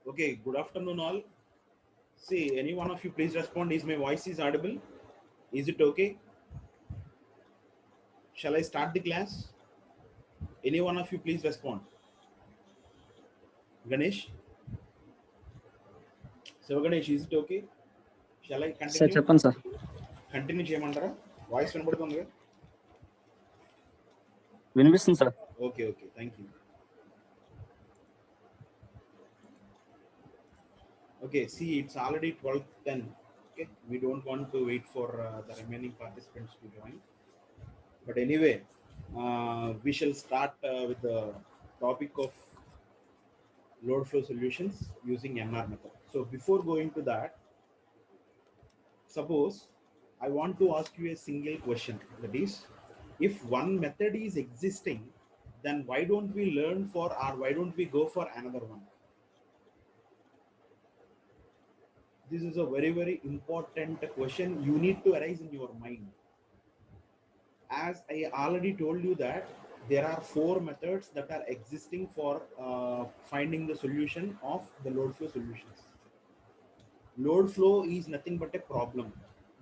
Okay, good afternoon all. See, any one of you please respond. Is my voice is audible? Is it okay? Shall I start the class? Any one of you please respond. Ganesh? So Ganesh, is it okay? Shall I sir continue? చెప్పండి sir. Continue చేయమంటారా? Voice వినబడుతుంది కదా? వినిపిస్తుంది sir. Okay, okay. Thank you. Okay, see, it's already 12:10. Okay, we don't want to wait for the remaining participants to join. But anyway, we shall start with the topic of load flow solutions using MR method. So before going to that, suppose I want to ask you a single question. That is, if one method is existing, then why don't we learn for, or why don't we go for another one? This is a very, very important question you need to arise in your mind. As I already told you that there are 4 methods that are existing for finding the solution of the load flow solutions. Load flow is nothing but a problem.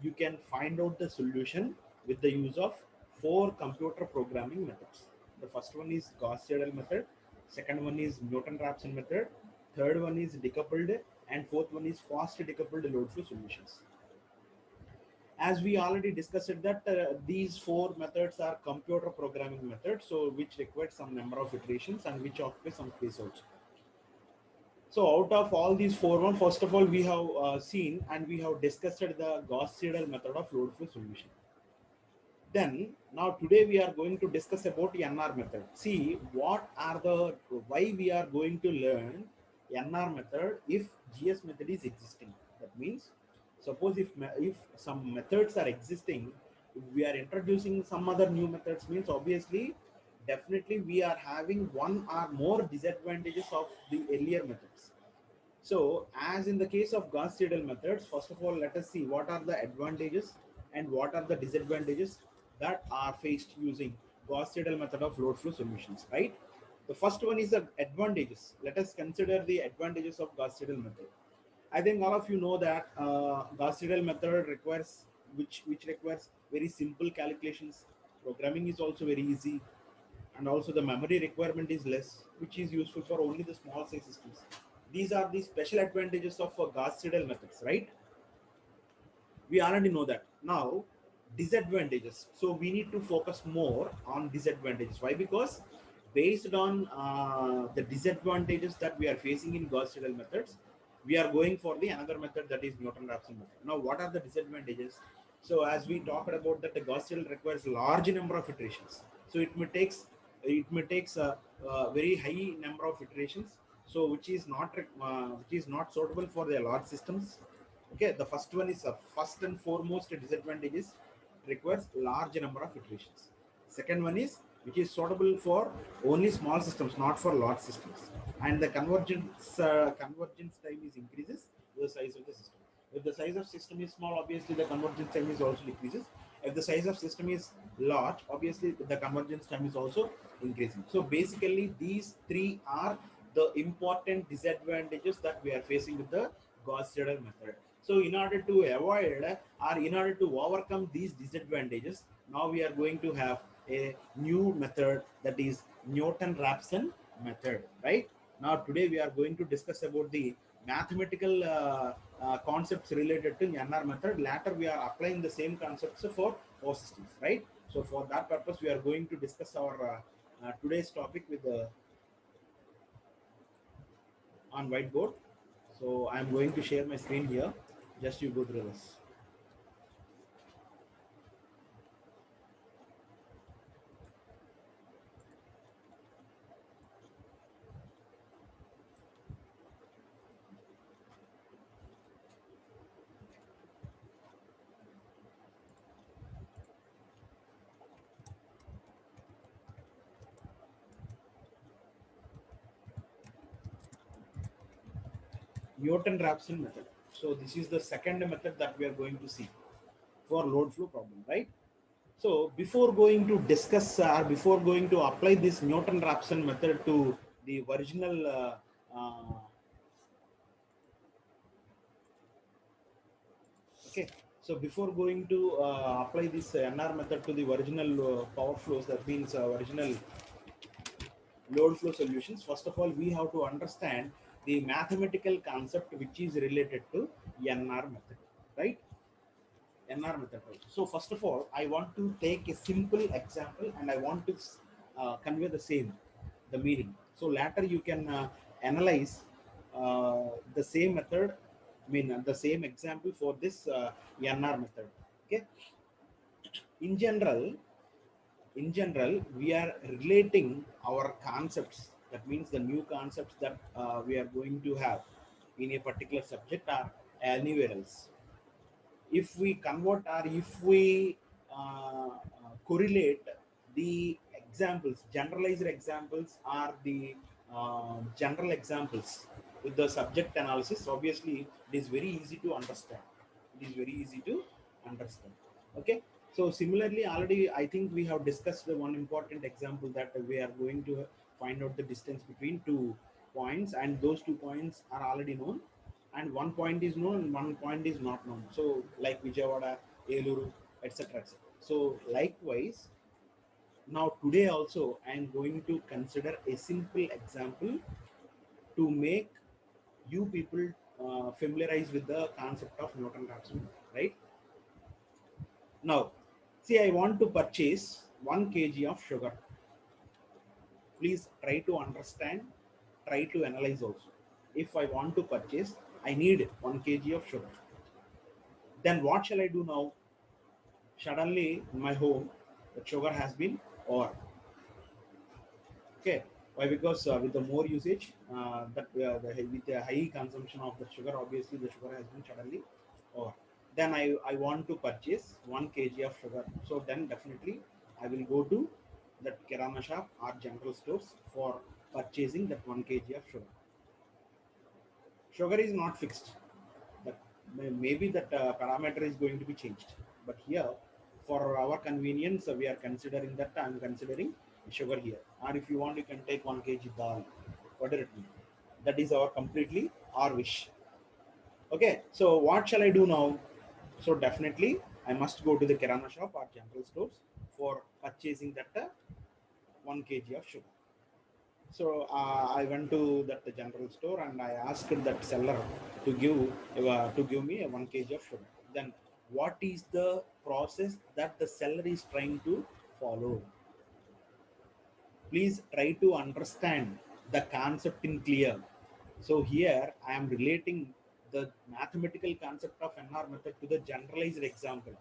You can find out the solution with the use of 4 computer programming methods. The first one is Gauss-Seidel method, second one is Newton-Raphson method, third one is decoupled, and fourth one is fast decoupled load flow solutions. As we already discussed that these 4 methods are computer programming methods, so which require some number of iterations and which occupy some space also. So out of all these 4 one, first of all we have seen and we have discussed the Gauss-Seidel method of load flow solution. Then now today we are going to discuss about NR method. See what are the, why we are going to learn NR method if GS method is existing. That means suppose if some methods are existing, if we are introducing some other new methods, means obviously definitely we are having one or more disadvantages of the earlier methods. So as in the case of Gauss-Seidel methods, first of all let us see what are the advantages and what are the disadvantages that are faced using Gauss-Seidel method of load flow solutions, right? The first one is the advantages. Let us consider the advantages of Gauss-Seidel method. I think all of you know that Gauss-Seidel method requires which requires very simple calculations. Programming is also very easy, and also the memory requirement is less, which is useful for only the small size systems. These are the special advantages of Gauss-Seidel methods, right? We already know that. Now, disadvantages. So we need to focus more on disadvantages. Why? Because based on the disadvantages that we are facing in Gauss-Seidel methods, we are going for the another method, that is Newton-Raphson method. Now, what are the disadvantages? So as we talked about that, the Gauss-Seidel requires large number of iterations. So it may takes a very high number of iterations. So which is not suitable for the large systems. Okay, the first one is first and foremost disadvantage is requires large number of iterations. Second one is which is suitable for only small systems, not for large systems, and the convergence time is increases with the size of the system. If the size of system is small, obviously the convergence time is also decreases. If the size of system is large, obviously the convergence time is also increasing. So basically these 3 are the important disadvantages that we are facing with the Gauss-Seidel method. So in order to avoid or in order to overcome these disadvantages, now we are going to have a new method, that is Newton-Raphson method, right? Now today we are going to discuss about the mathematical concepts related to NR method. Later we are applying the same concepts for power systems, right? So for that purpose we are going to discuss our today's topic with on whiteboard. So I'm going to share my screen here. Just you go through this. Newton-Raphson method. So this is the second method that we are going to see for load flow problem, right? So before going to discuss or before going to apply this Newton-Raphson method to the original Okay, so before going to apply this NR method to the original power flows, that means original load flow solutions, first of all, we have to understand the mathematical concept which is related to NR method, right? NR method. Right? So first of all, I want to take a simple example and I want to convey the same, the meaning. So later you can analyze the same method, I mean the same example for this NR method. Okay. In general, we are relating our concepts, that means the new concepts that we are going to have in a particular subject or anywhere else. If we convert or if we correlate the examples, generalized examples or the general examples with the subject analysis, obviously it is very easy to understand. It is very easy to understand. Okay. So similarly, already I think we have discussed the one important example that we are going to find out the distance between two points, and those 2 points are already known, and one point is known and one point is not known. So like Vijayawada, Eluru, etc. etc. So likewise, now today also I am going to consider a simple example to make you people familiarize with the concept of Newton-Raphson, right? Now, see, I want to purchase 1 kg of sugar. Please try to understand, try to analyze also. If I want to purchase, I need 1 kg of sugar. Then what shall I do now? Suddenly in my home, the sugar has been over. Okay, why? Because with the more usage, with the high consumption of the sugar, obviously the sugar has been suddenly over. Then I want to purchase 1 kg of sugar. So then definitely I will go to that kirana shop or general stores for purchasing that 1 kg of sugar. Sugar is not fixed. That maybe that parameter is going to be changed. But here, for our convenience, we are considering that I am considering sugar here. Or if you want, you can take 1 kg dal. Whatever it means. That is our completely our wish. Okay. So what shall I do now? So definitely, I must go to the kirana shop or general stores for purchasing that 1 kg of sugar. So I went to that general store and I asked that seller to give me a 1 kg of sugar. Then what is the process that the seller is trying to follow? Please try to understand the concept in clear. So here I am relating the mathematical concept of NR method to the generalized example.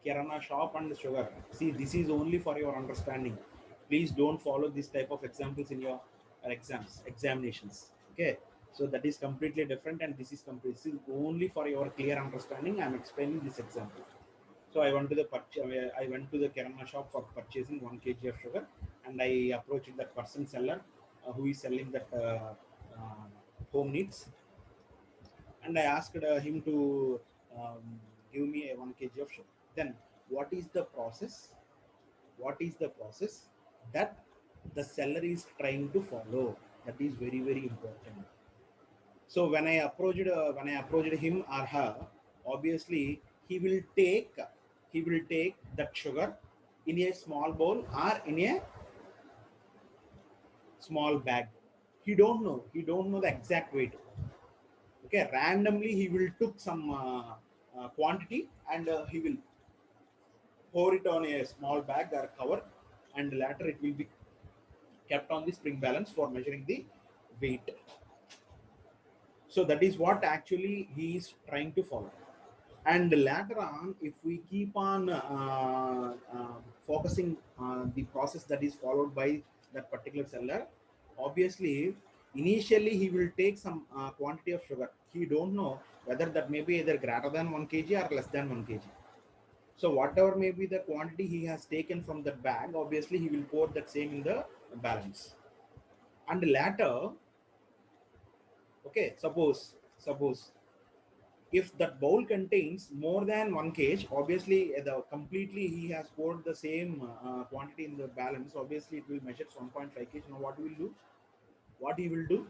Kirana shop and sugar. See, this is only for your understanding. Please don't follow this type of examples in your examinations. Okay, so that is completely different, and this is only for your clear understanding. I'm explaining this example. So I went to the I went to the kirana shop for purchasing 1 kg of sugar, and I approached that person seller who is selling that home needs, and I asked him to give me a 1 kg of sugar. Then, what is the process? What is the process that the seller is trying to follow? That is very very important. So when I approached him or her, obviously he will take that sugar in a small bowl or in a small bag. He don't know the exact weight. Okay, randomly he will took some quantity, and he will pour it on a small bag or cover, and later it will be kept on the spring balance for measuring the weight. So that is what actually he is trying to follow. And later on, if we keep on focusing on the process that is followed by that particular seller, obviously initially he will take some quantity of sugar. He don't know whether that may be either greater than 1 kg or less than 1 kg. So whatever may be the quantity he has taken from that bag, obviously he will pour that same in the balance. And later, okay, suppose if that bowl contains more than 1 kg, obviously the completely he has poured the same quantity in the balance. Obviously, it will measure 1.5 kg. Now, what he will do? What he will do?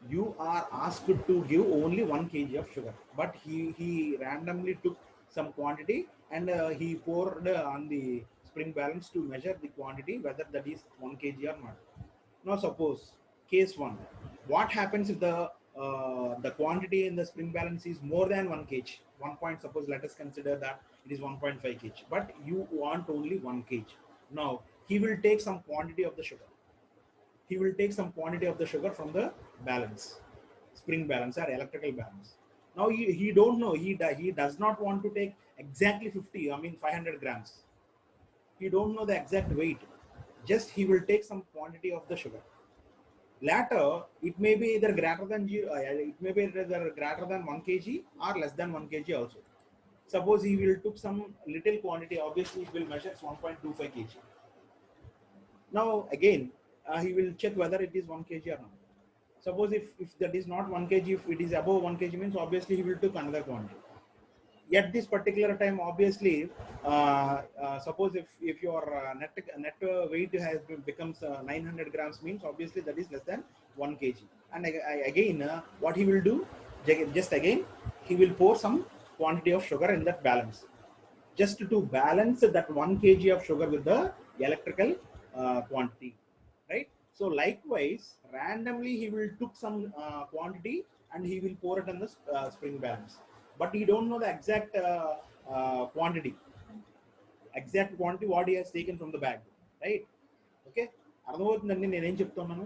You are asked to give only 1 kg of sugar, but he randomly took some quantity and he poured on the spring balance to measure the quantity whether that is 1 kg or not. Now suppose case one, what happens if the quantity in the spring balance is more than 1 kg? 1 point, suppose let us consider that it is 1.5 kg, but you want only 1 kg. Now he will take some quantity of the sugar. He will take some quantity of the sugar from the balance, spring balance or electrical balance. Now he don't know, he does not want to take exactly 50, I mean 500 grams. He don't know the exact weight. Just he will take some quantity of the sugar. Later, it may be either greater than it may be either greater than 1 kg or less than 1 kg also. Suppose he will took some little quantity, obviously it will measure 1.25 kg. Now again, he will check whether it is 1 kg or not. Suppose if that is not 1 kg, if it is above 1 kg means obviously he will took another quantity. At this particular time, obviously, suppose if your net weight has becomes 900 grams means obviously that is less than 1 kg. And again, what he will do, just again, he will pour some quantity of sugar in that balance, just to balance that 1 kg of sugar with the electrical quantity, right? So likewise, randomly he will took some quantity and he will pour it in the spring balance, but he don't know the exact quantity what he has taken from the bag, right? Okay, అర్థమవుతుందండి నేనేం చెప్తున్నాను.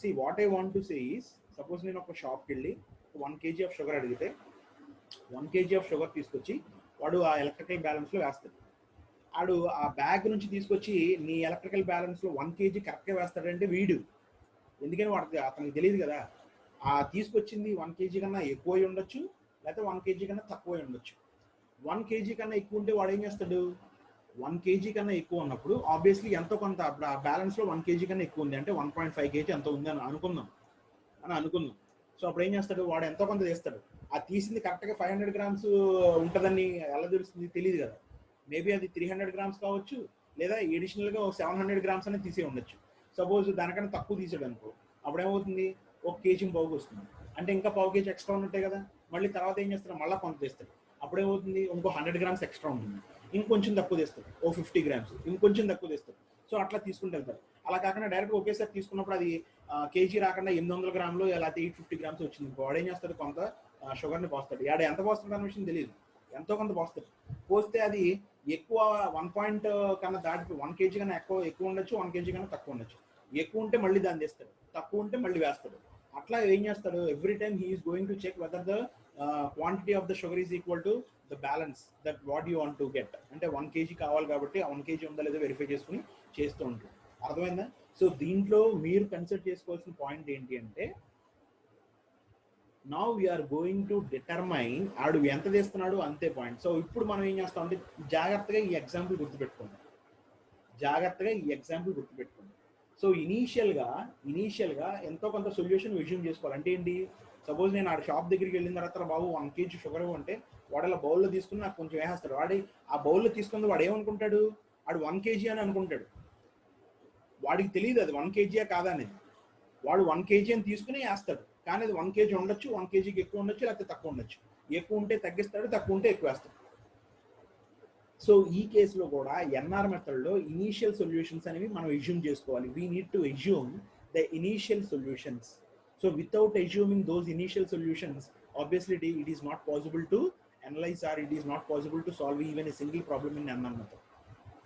See, what I want to say is, suppose నేను ఒక షాప్కి వెళ్ళి 1 kg of sugar అడిగితే 1 kg of sugar తీసుకొచ్చి వాడు ఆ ఎలక్ట్రికల్ బ్యాలెన్స్లో వేస్తాడు. ఆడు ఆ బ్యాగ్ నుంచి తీసుకొచ్చి నీ ఎలక్ట్రికల్ బ్యాలెన్స్లో 1 kg కరెక్ట్గా వేస్తాడంటే వీడు, ఎందుకని వాడికి అతనికి తెలియదు కదా. ఆ తీసుకొచ్చింది 1 kg కన్నా ఎక్కువ ఉండొచ్చు, లేకపోతే 1 kg కన్నా తక్కువ ఉండొచ్చు. 1 kg కన్నా ఎక్కువ ఉంటే వాడు ఏం చేస్తాడు, 1 kg కన్నా ఎక్కువ ఉన్నప్పుడు ఆబ్వియస్లీ ఎంతో కొంత ఆ బ్యాలెన్స్లో 1 kg కన్నా ఎక్కువ ఉంది అంటే 1.5 kg ఎంతో ఉంది అని అనుకుందాం. సో అప్పుడు ఏం చేస్తాడు, వాడు ఎంతో కొంత చేస్తాడు. ఆ తీసింది కరెక్ట్గా 500 గ్రామ్స్ ఉంటుందని ఎలా తెలుస్తుంది, తెలియదు కదా. మేబీ అది 300 గ్రామ్స్ కావచ్చు, లేదా ఎడిషనల్గా 700 గ్రామ్స్ అనేది తీసే ఉండొచ్చు. సపోజ్ దానికన్నా తక్కువ తీసాడు అనుకో, అప్పుడు ఏమవుతుంది, 1 kg పావుకి వస్తుంది. అంటే ఇంకా పావు kg ఎక్స్ట్రా ఉంటాయి కదా. మళ్ళీ తర్వాత ఏం చేస్తాడు, మళ్ళీ కొంత తెస్తాడు. అప్పుడేమవుతుంది, ఇంకో 100 గ్రామ్స్ ఎక్స్ట్రా ఉంటుంది. ఇంకొంచెం తక్కువ తెస్తాడు, 50 గ్రామ్స్ ఇంకొంచెం తక్కువ తెస్తాడు. సో అట్లా తీసుకుంటూ వెళ్తారు. అలా కాకుండా డైరెక్ట్ ఒకేసారి తీసుకున్నప్పుడు అది కేజీ రాకుండా 800 గ్రాములు లేకపోతే 850 గ్రామ్స్ వచ్చింది. వాడు ఏం చేస్తాడు, కొంత షుగర్ని పోస్తాడు. ఆడ ఎంత పోస్తాడు అనే విషయం తెలియదు, ఎంతో కొంత పోస్తాడు. పోస్తే అది ఎక్కువ 1 పాయింట్ కన్నా దాటి 1 kg కన్నా ఎక్కువ ఉండొచ్చు, 1 kg కన్నా తక్కువ ఉండొచ్చు. ఎక్కువ ఉంటే మళ్ళీ దాన్ని తెస్తాడు, తక్కువ ఉంటే మళ్ళీ వేస్తాడు. అట్లా ఏం చేస్తాడు, every time he is going to check whether the quantity of the sugar is equal to the balance that what you want to get. అంటే 1 kg కావాలి కాబట్టి ఆ 1 kg ఉందా లేదో వెరిఫై చేసుకుని చేస్తూ ఉంటాడు. అర్థమైందా? సో దీంట్లో మీరు కన్సిడర్ చేసుకోవాల్సిన పాయింట్ ఏంటి అంటే, now we're going to determine ఆడు ఎంత చేస్తున్నాడు అంతే పాయింట్. సో ఇప్పుడు మనం ఏం చేస్తాం అంటే, జాగ్రత్తగా ఈ ఎగ్జాంపుల్ గుర్తుపెట్టుకోండి. సో ఇనీషియల్గా ఎంతో కొంత సొల్యూషన్ విజ్యూమ్ చేసుకోవాలి. అంటే ఏంటి, సపోజ్ నేను ఆ షాప్ దగ్గరికి వెళ్ళిన తర్వాత బాబు 1 kg షుగర్ అంటే వాడు అలా బౌల్లో తీసుకుని నాకు కొంచెం వేసేస్తాడు. వాడి ఆ బౌల్లో తీసుకుని వాడు ఏమనుకుంటాడు, వాడు 1 kg అని అనుకుంటాడు. వాడికి తెలియదు అది 1 kg కాదనేది. వాడు 1 kg అని తీసుకుని వేస్తాడు, కానీ అది 1 kg ఉండొచ్చు, 1 kgకి ఎక్కువ ఉండొచ్చు, లేకపోతే తక్కువ ఉండొచ్చు. ఎక్కువ ఉంటే తగ్గిస్తాడు, తక్కువ ఉంటే ఎక్కువ వేస్తాడు. సో ఈ కేసులో కూడా ఎన్ఆర్ మెథడ్లో ఇనీషియల్ సొల్యూషన్స్ అనేవి మనం ఎజ్యూమ్ చేసుకోవాలి. We need to assume the initial solutions. So without assuming those initial solutions, obviously it is not possible to analyze or it is not possible to solve even a single problem in NR method.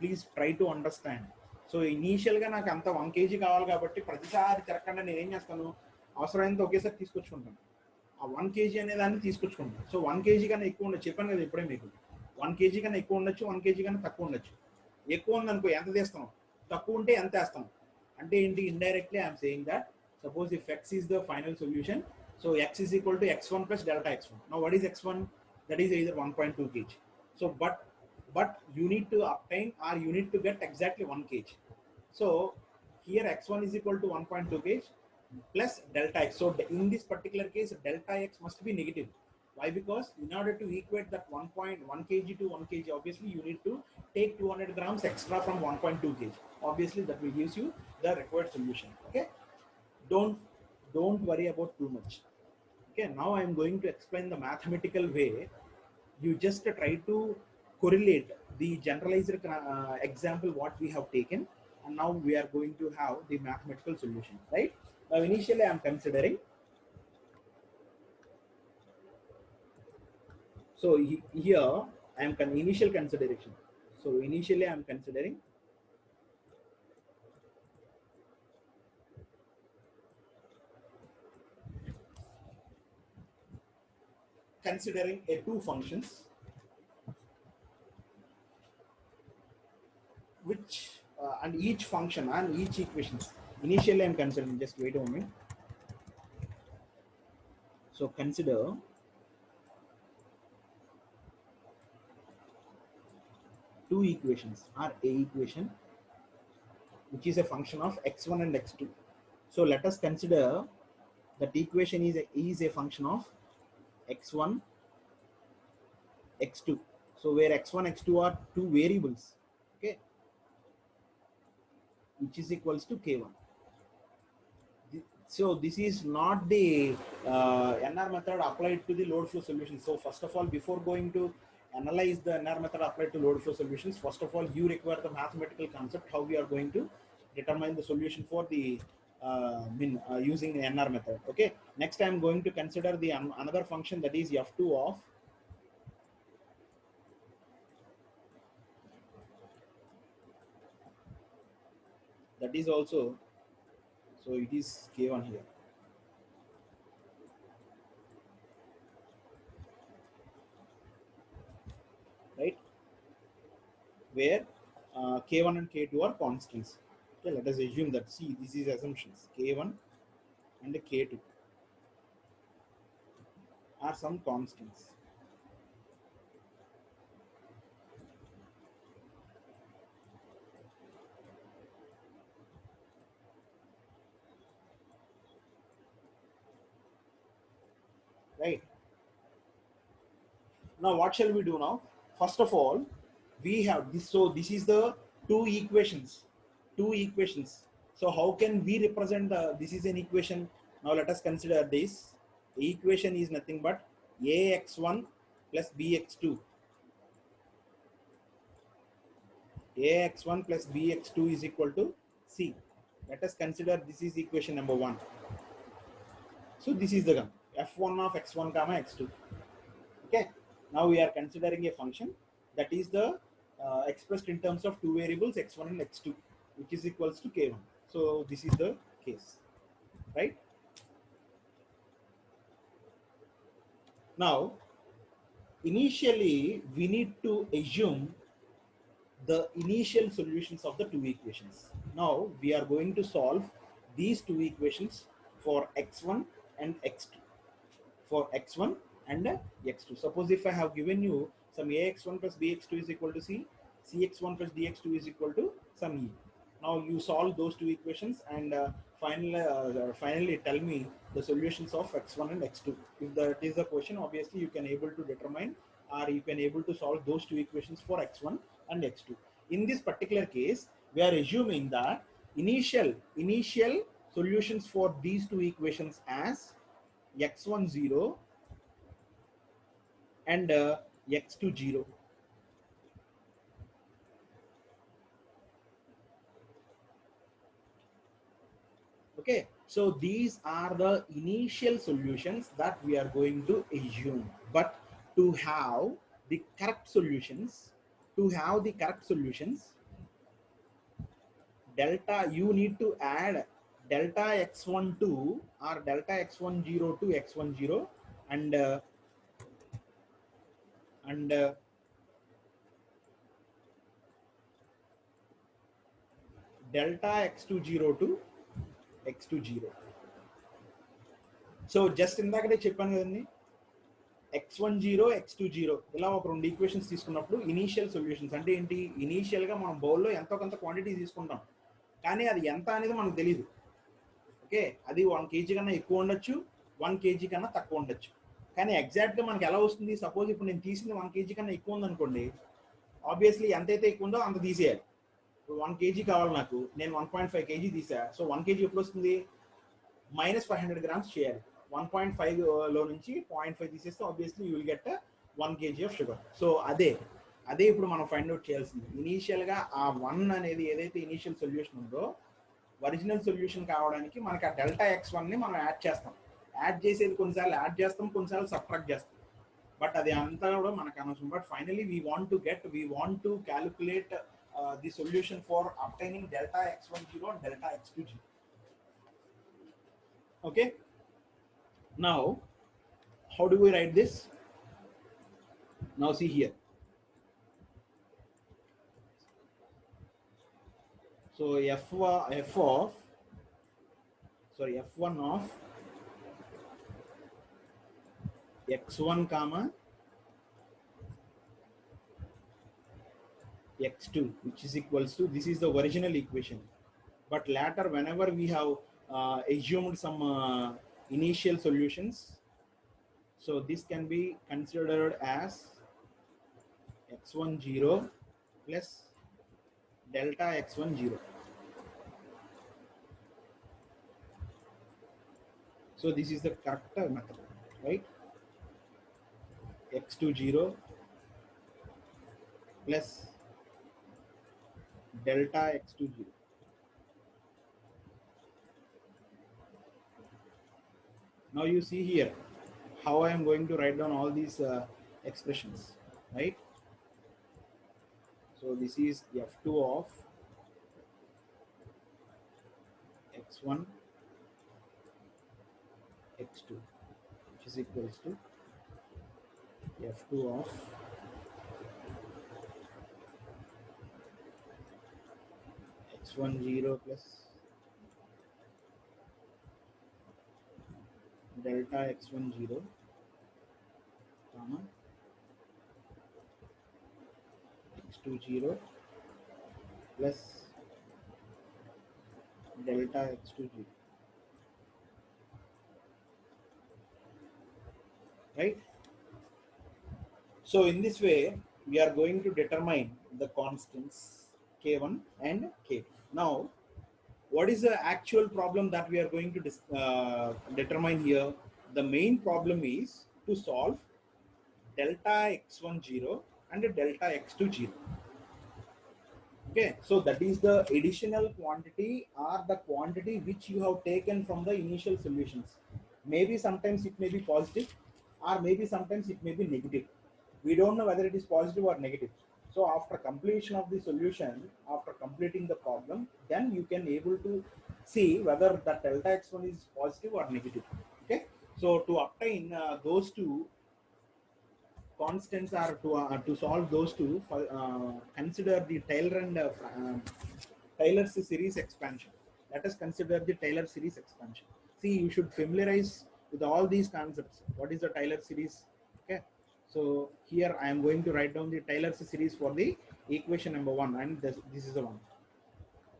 Please try to understand. So ఇనీషియల్గా నాకు అంత 1 kg కావాలి కాబట్టి ప్రతిసారి తిరగకుండా నేను ఏం చేస్తాను, అవసరమైనంత ఒకేసారి తీసుకొచ్చుకుంటాను. ఆ 1 kg అనే దాన్ని తీసుకొచ్చుకుంటాను. సో 1 kg కన్నా ఎక్కువ ఉండొచ్చు, చెప్పాను కదా ఇప్పుడే మీకు. 1 kg కన్నా ఎక్కువ ఉండొచ్చు, 1 kg కన్నా తక్కువ ఉండొచ్చు. ఎక్కువ ఉందనుకో ఎంత తీస్తాం, తక్కువ ఉంటే ఎంత వేస్తాం. అంటే ఏంటి, indirectly I'm saying that suppose if x is the final solution, so x is equal to x1 plus delta x1. Now what is x1? That is either 1.2 kg. So but you need to obtain or you need to get exactly 1 kg. So here x1 is equal to 1.2 kg plus delta x. So in this particular case delta x must be negative. Why? Because in order to equate that 1.1 kg to 1 kg, obviously you need to take 200 grams extra from 1.2 kg. Obviously that will gives you the required solution. Okay, don't don't worry about too much. Okay, now I'm going to explain the mathematical way. You just try to correlate the generalized example what we have taken, and now we are going to have the mathematical solution, right? Now initially I'm considering, so here I am initial consideration. So initially I'm considering a two functions which and each function and each equations. Initially I'm considering, just wait a moment. So consider two equations, or a equation which is a function of x1 and x2. So let us consider that equation is a function of x1 x2. So where x1 x2 are two variables, okay, which is equals to k1. So this is not the NR method applied to the load flow solution. So first of all, before going to analyze the NR method applied to load flow solutions, first of all, you require the mathematical concept how we are going to determine the solution for the using the NR method. Okay. Next, I am going to consider the another function, that is f2 of that is also, so it is k1 here, right? Where k1 and k2 are constants. Okay, let us assume that, see, this is assumptions, k1 and k2 are some constants, right? Now what shall we do now? First of all, we have this, so this is the two equations. So how can we represent the, this is an equation. Now let us consider this. The equation is nothing but ax1 plus bx2. Ax1 plus bx2 is equal to c. Let us consider this is equation number 1. So this is the f1 of x1 comma x2. Okay. Now we are considering a function that is the expressed in terms of two variables x1 and x2, which is equals to k1. So this is the case, right? Now initially we need to assume the initial solutions of the two equations. Now we are going to solve these two equations for x1 and x2. For x1 and x2. Suppose if I have given you some ax1 plus bx2 is equal to c, cx1 plus dx2 is equal to some e. Now you solve those two equations and finally tell me the solutions of x1 and x2. If that is the question, obviously you can able to determine, or you can able to solve those two equations for x1 and x2. In this particular case, we are assuming that initial solutions for these two equations as x1 0 and x2 0. Okay, so these are the initial solutions that we are going to assume. But to have the correct solutions, delta, you need to add delta x12 or delta x10 to x10 and and delta x20 to x20. So just ఇందాకనే చెప్పాను కదండి, x10 x20 ఇలా ఒక రెండు equations తీసుకున్నప్పుడు initial solutions అంటే ఏంటి, ఇనీషియల్గా మనం బౌల్లో ఎంతో కొంత క్వాంటిటీ తీసుకుంటాం, కానీ అది ఎంత అనేది మనకు తెలియదు. ఓకే, అది 1 kg కన్నా ఎక్కువ ఉండొచ్చు, 1 kg కన్నా తక్కువ ఉండొచ్చు, కానీ ఎగ్జాక్ట్గా మనకి ఎలా వస్తుంది? సపోజ్ ఇప్పుడు నేను తీసింది 1 kg కన్నా ఎక్కువ ఉందనుకోండి, ఆబ్వియస్లీ ఎంతైతే ఎక్కువ ఉందో అంత తీసేయాలి. 1 kg కావాలి నాకు, నేను 1.5 kg తీసా, సో 1 kg ఎప్పుడు వస్తుంది? minus 500 grams చేయాలి. 1.5 లో నుంచి 0.5 తీసేస్తే obviously you will get 1 kg of sugar. So అదే ఇప్పుడు మనం ఫైండ్ అవుట్ చేయాల్సింది. ఇనీషియల్గా ఆ 1 అనేది ఏదైతే ఇనీషియల్ సొల్యూషన్ ఉందో ఒరిజినల్ సొల్యూషన్ కావడానికి మనకి ఆ డెల్టా x1ని మనం యాడ్ చేస్తాం. యాడ్ చేసేది కొన్నిసార్లు యాడ్ చేస్తాం, కొన్నిసార్లు సబ్ట్రాక్ట్ చేస్తాం. బట్ అది అంతా కూడా మనకు అనవసరం. But finally we want to calculate the solution for obtaining delta x10 and delta x20. Okay, now how do we write this? Now see here. So f1 of x1 comma x2, which is equals to, this is the original equation, but later whenever we have assumed some initial solutions, so this can be considered as x10 plus delta x10. So this is the correct method, right? x20 plus delta x20. Now you see here how I am going to write down all these expressions, right? So this is f2 of x1 x2, which is equals to f2 of x10 plus delta x10 comma x20 plus delta x20, right? So in this way we are going to determine the constants k1 and k2. Now what is the actual problem that we are going to determine here? The main problem is to solve delta x10 and delta x20. Okay, so that is the additional quantity or the quantity which you have taken from the initial solutions. Maybe sometimes it may be positive, or maybe sometimes it may be negative. We don't know whether it is positive or negative. So after completion of the solution, after completing the problem, then you can able to see whether the delta x1 is positive or negative. Okay, so to obtain those two constants, are to solve those two, consider the Taylor's series expansion. Let us consider the Taylor series expansion. See, you should familiarize with all these concepts. What is the Taylor series? Okay, so here I am going to write down the Taylor series for the equation number 1, and this is the one.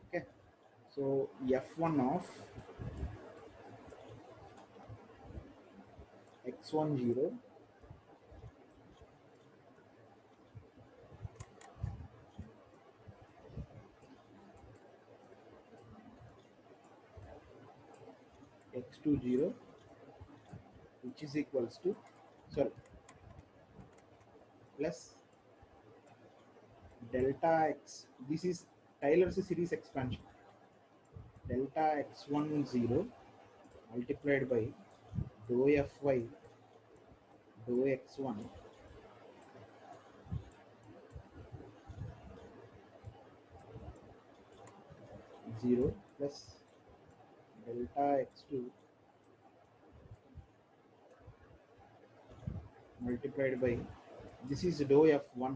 Okay, so f1 of x10 x20, which is equals to, sorry, plus delta x, this is Taylor's series expansion, delta x10 multiplied by dou fy dou x1 0 plus delta x2 multiplied by, this is dou f1,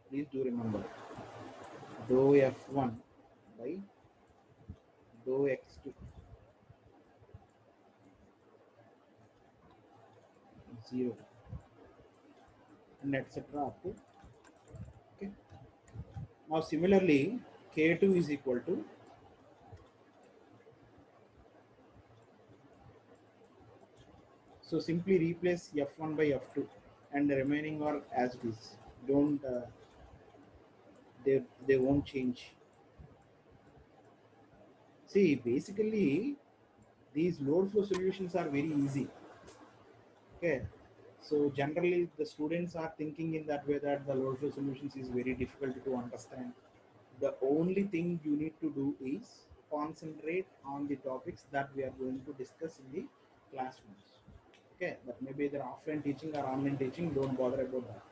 please do remember, dou f1 by dou x2 0, and etc. up to. Okay, now similarly k2 is equal to, so simply replace f1 by f2 and the remaining are as it is. Don't they won't change. See, basically These load flow solutions are very easy. Okay, so generally the students are thinking in that way that the load flow solutions is very difficult to understand. The only thing you need to do is concentrate on the topics that we are going to discuss in the classrooms. Okay, that maybe they're offline teaching or online teaching, don't bother about that.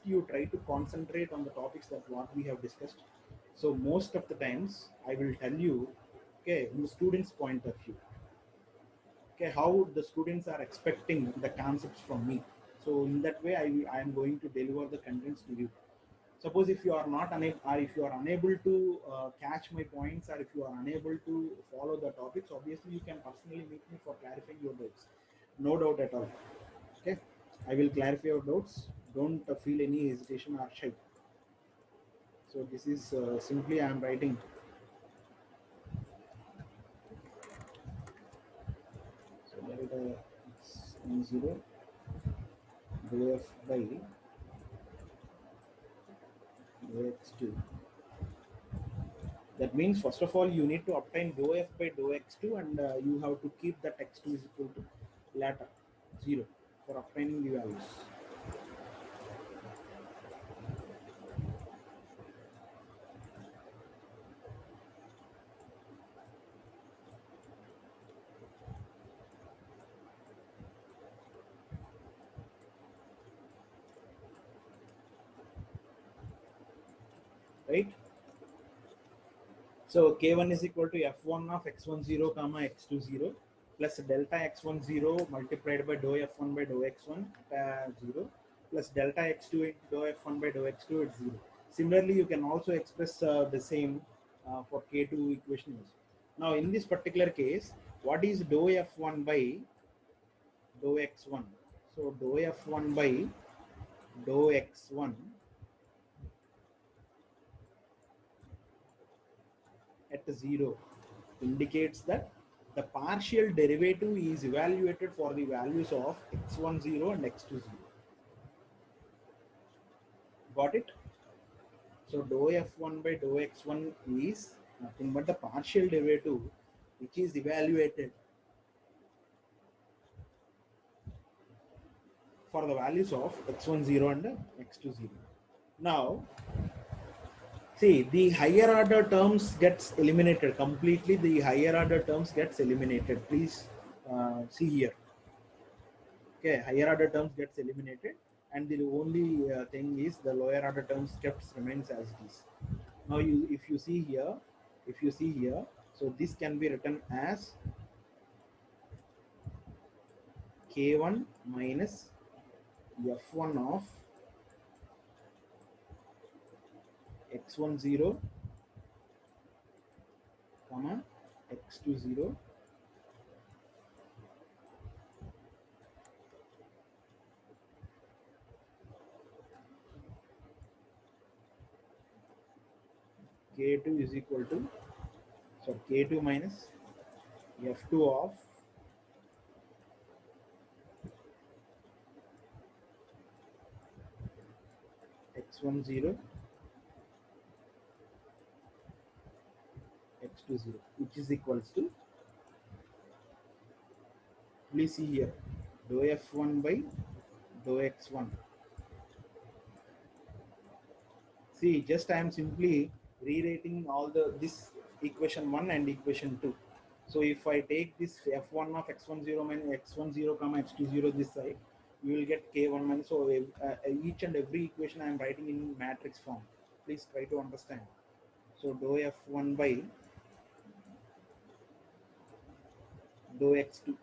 You try to concentrate on the topics that what we have discussed. So most of the times I will tell you, okay, in the students' point of view, okay, how the students are expecting the concepts from me. So in that way I am going to deliver the contents to you. Suppose if you are not unable, or if you are unable to catch my points, or if you are unable to follow the topics, obviously you can personally meet me for clarifying your doubts. No doubt at all. Okay, I will clarify your doubts. Don't feel any hesitation or shy. So this is simply I am writing. So delta x e0 dou f by dou x2. That means first of all you need to obtain dou f by dou x2, and you have to keep that x2 is equal to latter 0 for obtaining the values. Right? So k1 is equal to f1 of x10 comma x20 plus delta x10 multiplied by dou f1 by dou x1 0 plus delta x2 into dou f1 by dou x2 at 0. Similarly, you can also express the same for k2 equation. Now, in this particular case, what is dou f1 by dou x1? So, dou f1 by dou x1 at 0 indicates that the partial derivative is evaluated for the values of x10 and x20. Got it? So dou f1 by dou x1 is nothing but the partial derivative which is evaluated for the values of x10 and x20. Now, see, the higher order terms gets eliminated completely. The higher order terms gets eliminated. Please see here. Okay, higher order terms gets eliminated, and the only thing is the lower order terms kept remains as it is. Now, if you see here, so this can be written as k1 minus f1 of x10 comma x20 k2 is equal to, so k2 minus f2 of x10 x20, which is equals to, please see here, dou f1 by dou x1. See, just I am simply rewriting all this equation 1 and equation 2. So if I take this f1 of x10 minus x10 comma x20 this side, you will get k1 minus. So each and every equation I am writing in matrix form. Please try to understand. So dou f1 by dou x2.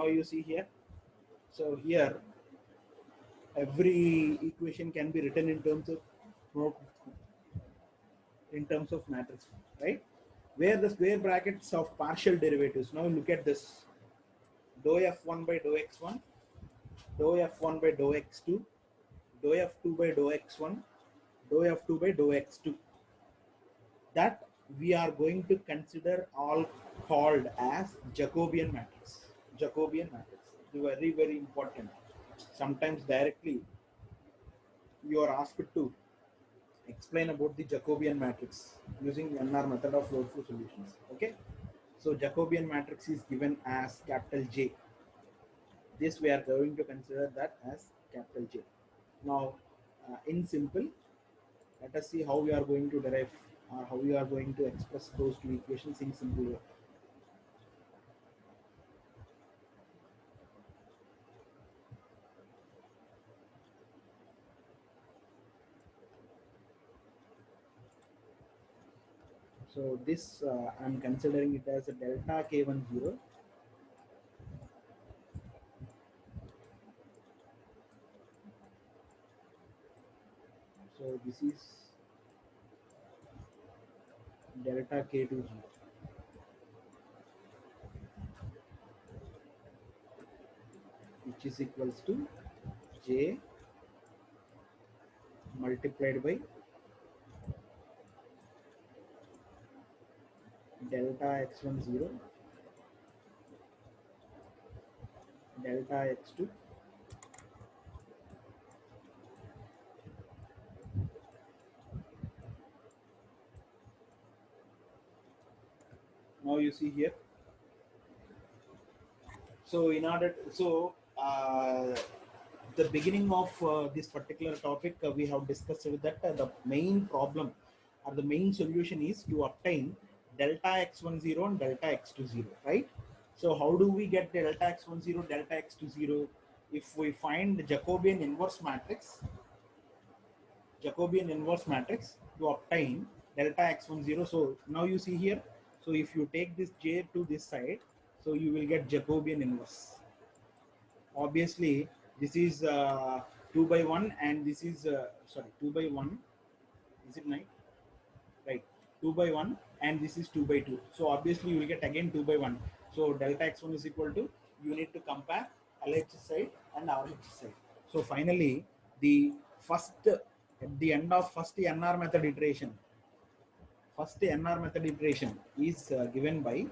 Now you see here. So here every equation can be written in terms of matrix, right? Where the square brackets of partial derivatives. Now look at this: dou f1 by dou x1, dou f1 by dou x2, dou f2 by dou x1, dou f2 by dou x2. That we are going to consider all called as Jacobian matrix. Jacobian matrix. Very, very important. Sometimes directly you are asked to explain about the Jacobian matrix using NR method of load flow solutions. Okay. So Jacobian matrix is given as capital J. This we are going to consider that as capital J. Now, in simple, let us see how we are going to derive or how we are going to express those two equations in simple way. So this I'm considering it as a delta K10. So this is delta K20, which is equals to J multiplied by delta x10, delta x2, now you see here. So in order the beginning of this particular topic, we have discussed that the main problem or the main solution is to obtain delta x10 and delta x20, right? So how do we get delta x10, delta x20? If we find the Jacobian inverse matrix to obtain delta x10. So now you see here. So if you take this J to this side, so you will get Jacobian inverse. Obviously, this is 2 by 1 and this is, 2 by 1. Is it 9? Right. 2 by 1 and this is 2 by 2. So obviously you will get again 2 by 1. So delta x1 is equal to, you need to compare LHS side and RHS side. So finally, the first, at the end of first NR method iteration, is given by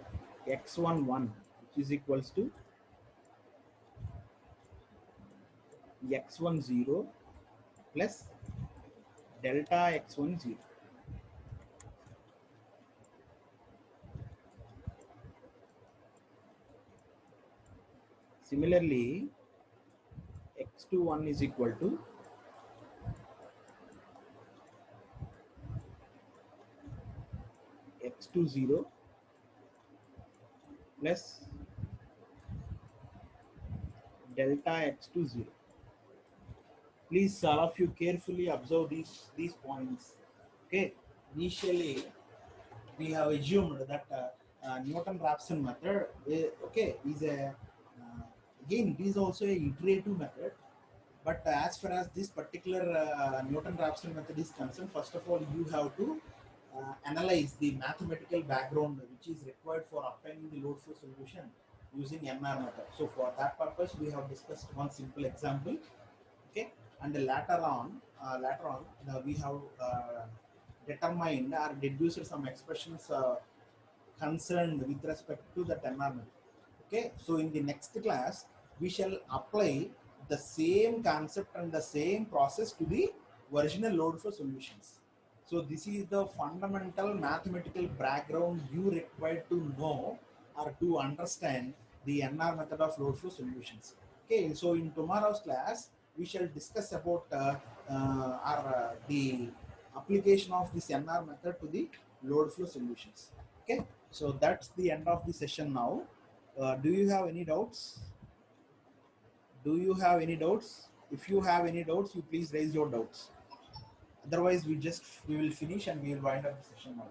x11, which is equals to x10 plus delta x10. Similarly, x21 is equal to x20 plus delta x20. Please, all of you carefully observe these points. Okay. Initially, we have assumed that Newton-Raphson method, okay, is a again it is also a iterative method. But as far as this particular Newton-Raphson method is concerned, first of all, you have to analyze the mathematical background which is required for obtaining the load flow solution using MR method. So for that purpose, we have discussed one simple example. Okay, and later on, we have determined or deduced some expressions concerned with respect to the MR method. Okay, so in the next class, we shall apply the same concept and the same process to the original load flow solutions. So this is the fundamental mathematical background you require to know or to understand the NR method of load flow solutions. Okay, so in tomorrow's class, we shall discuss about the application of this NR method to the load flow solutions. Okay, so that's the end of the session now. Do you have any doubts? Do you have any doubts? If you have any doubts, you please raise your doubts. Otherwise, we will finish and we will wind up the session now.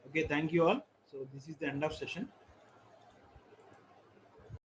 Okay, thank you all. So this is the end of session.